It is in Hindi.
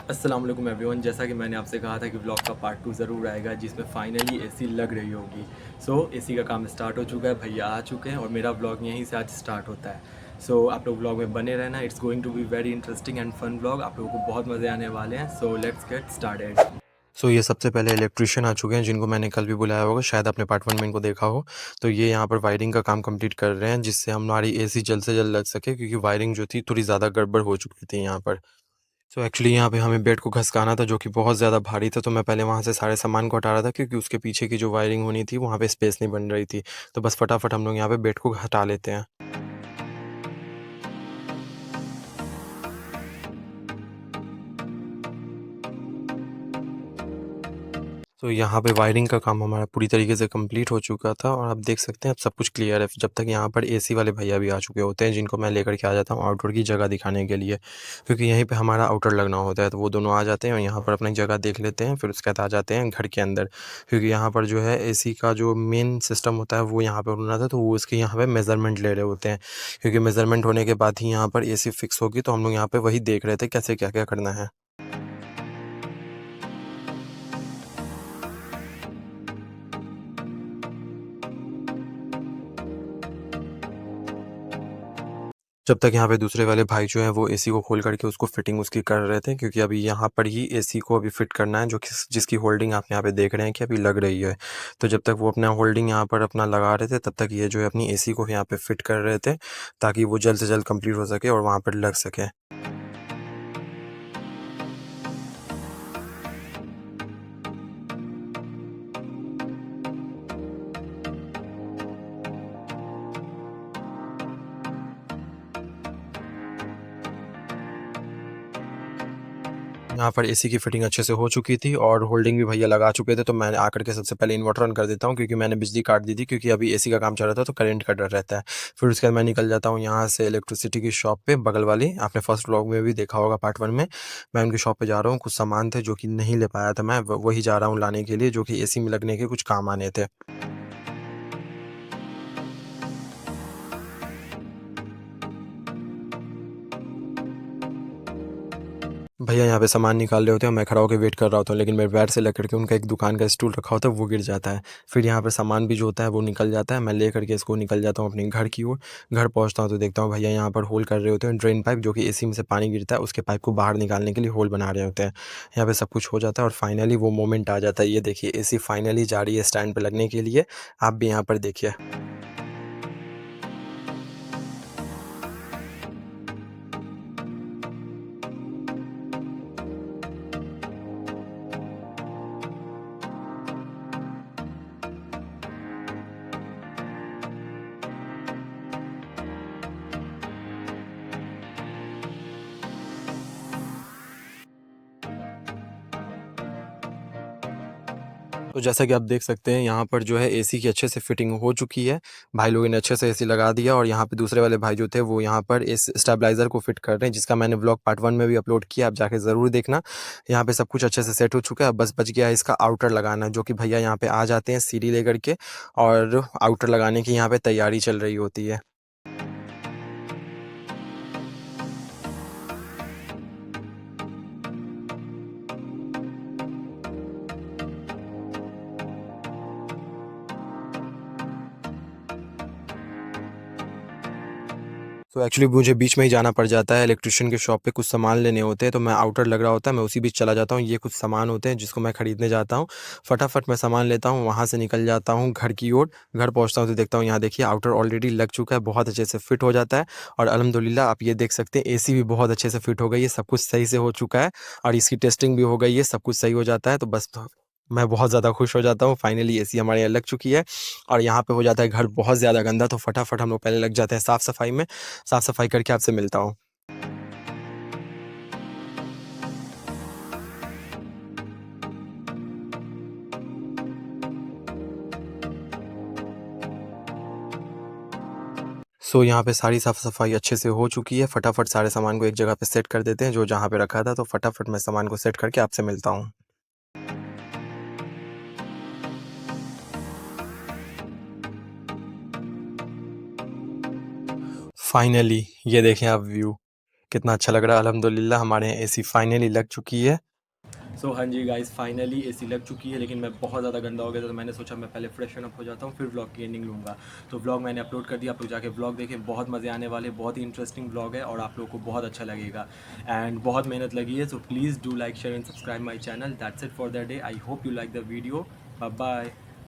अस्सलाम वालेकुम एवरीवन। जैसा कि मैंने आपसे कहा था कि व्लॉग का पार्ट 2 ज़रूर आएगा जिसमें फाइनली एसी लग रही होगी। सो एसी का काम स्टार्ट हो चुका है, भैया आ चुके हैं और मेरा व्लॉग यहीं से आज स्टार्ट होता है। सो आप लोग व्लॉग में बने रहना। It's going to be very interesting and fun vlog. आप लोगों को बहुत मज़े आने वाले हैं। So let's get started. ये सबसे पहले इलेक्ट्रिशियन आ चुके हैं जिनको मैंने कल भी बुलाया होगा, शायद आपने पार्ट 1 में इनको देखा हो। तो ये यहाँ पर वायरिंग का काम कंप्लीट कर रहे हैं जिससे हमारी एसी जल्द से जल्द लग सके, क्योंकि वायरिंग जो थी थोड़ी ज़्यादा गड़बड़ हो चुकी थी यहाँ पर। एक्चुअली यहाँ पे हमें बेड को घसकाना था जो कि बहुत ज़्यादा भारी था, तो मैं पहले वहाँ से सारे सामान को हटा रहा था क्योंकि उसके पीछे की जो वायरिंग होनी थी वहाँ पे स्पेस नहीं बन रही थी। तो बस फटाफट हम लोग यहाँ पे बेड को हटा लेते हैं। यहाँ पे वायरिंग का काम हमारा पूरी तरीके से कंप्लीट हो चुका था और आप देख सकते हैं अब सब कुछ क्लियर है। जब तक यहाँ पर एसी वाले भैया भी आ चुके होते हैं जिनको मैं लेकर के आ जाता हूँ आउटडोर की जगह दिखाने के लिए, क्योंकि यहीं पे हमारा आउटर लगना होता है। तो वो दोनों आ जाते हैं और यहाँ पर अपनी जगह देख लेते हैं, फिर उसके बाद आ जाते हैं घर के अंदर, क्योंकि यहाँ पर जो है एसी का जो मेन सिस्टम होता है वो यहाँ पर होना था। तो वो उसके यहाँ पर मेज़रमेंट ले रहे होते हैं, क्योंकि मेज़रमेंट होने के बाद ही यहाँ पर एसी फिक्स होगी। तो हम लोग यहाँ पर वही देख रहे थे कैसे क्या क्या करना है। जब तक यहाँ पे दूसरे वाले भाई जो हैं वो एसी को खोल करके उसको फिटिंग उसकी कर रहे थे, क्योंकि अभी यहाँ पर ही एसी को अभी फिट करना है, जो कि जिसकी होल्डिंग आप यहाँ पे देख रहे हैं कि अभी लग रही है। तो जब तक वो अपना होल्डिंग यहाँ पर अपना लगा रहे थे तब तक ये जो है अपनी एसी को यहाँ पे फिट कर रहे थे, ताकि वो जल्द से जल्द कंप्लीट हो सके और वहाँ पर लग सके। यहाँ पर एसी की फिटिंग अच्छे से हो चुकी थी और होल्डिंग भी भैया लगा चुके थे। तो मैंने आकर के सबसे पहले इन्वर्टर ऑन कर देता हूँ, क्योंकि मैंने बिजली काट दी थी, क्योंकि अभी एसी का काम चल रहा था तो करंट का डर रहता है। फिर उसके बाद मैं निकल जाता हूँ यहाँ से इलेक्ट्रिसिटी की शॉप पे, बगल वाली। आपने फर्स्ट व्लॉग में भी देखा होगा पार्ट 1 में। मैं उनकी शॉप पे जा रहा हूँ, कुछ सामान थे जो कि नहीं ले पाया था, मैं वही जा रहा हूँ लाने के लिए, जो कि एसी में लगने के कुछ काम आने थे। भैया यहाँ पे सामान निकाल रहे होते हैं, मैं खड़ा होकर वेट कर रहा होता हूँ, लेकिन मेरे पैर से लग करके उनका एक दुकान का स्टूल रखा होता है वो गिर जाता है। फिर यहाँ पे सामान भी जो होता है वो निकल जाता है। मैं ले करके इसको निकल जाता हूँ अपने घर की ओर। घर पहुँचता हूँ तो देखता हूँ भैया यहाँ पर होल कर रहे होते हैं, ड्रेन पाइप जो कि एसी में से पानी गिरता है उसके पाइप को बाहर निकालने के लिए होल बना रहे होते हैं। यहाँ पे सब कुछ हो जाता है और फाइनली वो मोमेंट आ जाता है। ये देखिए एसी फाइनली जा रही है स्टैंड पर लगने के लिए। आप भी यहाँ पर देखिए। तो जैसा कि आप देख सकते हैं यहाँ पर जो है एसी की अच्छे से फिटिंग हो चुकी है। भाई लोगों ने अच्छे से एसी लगा दिया और यहाँ पे दूसरे वाले भाई जो थे वो यहाँ पर इस स्टेबलाइज़र को फिट कर रहे हैं, जिसका मैंने व्लॉग पार्ट 1 में भी अपलोड किया, आप जाके ज़रूर देखना। यहाँ पे सब कुछ अच्छे से सेट हो चुका है, अब बस बच गया है इसका आउटर लगाना, जो कि भैया यहाँ पे आ जाते हैं सीढ़ी लेकर के और आउटर लगाने की यहाँ पे तैयारी चल रही होती है। एक्चुअली मुझे बीच में ही जाना पड़ जाता है, इलेक्ट्रिशियन के शॉप पे कुछ सामान लेने होते हैं, तो मैं आउटर लग रहा होता है, मैं उसी बीच चला जाता हूँ। ये कुछ सामान होते हैं जिसको मैं खरीदने जाता हूँ। फटाफट मैं सामान लेता हूँ, वहाँ से निकल जाता हूँ घर की ओर। घर पहुँचता हूँ तो देखता हूँ यहाँ देखिए आउटर ऑलरेडी लग चुका है, बहुत अच्छे से फिट हो जाता है। और अल्हम्दुलिल्लाह आप ये देख सकते हैं एसी भी बहुत अच्छे से फिट हो गई है, सब कुछ सही से हो चुका है और इसकी टेस्टिंग भी हो गई है, सब कुछ सही हो जाता है। तो बस मैं बहुत ज़्यादा खुश हो जाता हूँ, फाइनली एसी हमारे यहाँ लग चुकी है। और यहाँ पे हो जाता है घर बहुत ज़्यादा गंदा, तो फटाफट हम लोग पहले लग जाते हैं साफ़-सफ़ाई में। साफ़-सफ़ाई करके आपसे मिलता हूँ। यहाँ पे सारी साफ़-सफ़ाई अच्छे से हो चुकी है, फटाफट सारे सामान को एक जगह पे सेट कर देते हैं, जो जहाँ पे रखा था। तो फटाफट मैं सामान को सेट करके आपसे मिलता हूँ। फाइनली ये देखें आप व्यू। कितना अच्छा लग रहा है। अल्हम्दुलिल्लाह हमारे यहाँ एसी फाइनली लग चुकी है। सो हाँ जी गाइस, फाइनली एसी लग चुकी है, लेकिन मैं बहुत ज़्यादा गंदा हो गया था, तो मैंने सोचा मैं पहले फ्रेशन अप हो जाता हूँ, फिर व्लॉग की एंडिंग लूँगा। तो व्लॉग मैंने अपलोड कर दिया, आप लोग जाके व्लॉग देखें, बहुत मज़े आने वाले, बहुत ही इंटरेस्टिंग व्लॉग है और आप लोगों को बहुत अच्छा लगेगा। एंड बहुत मेहनत लगी है, so please do like share and subscribe my channel. That's it for the day. I hope you like the video. Bye bye.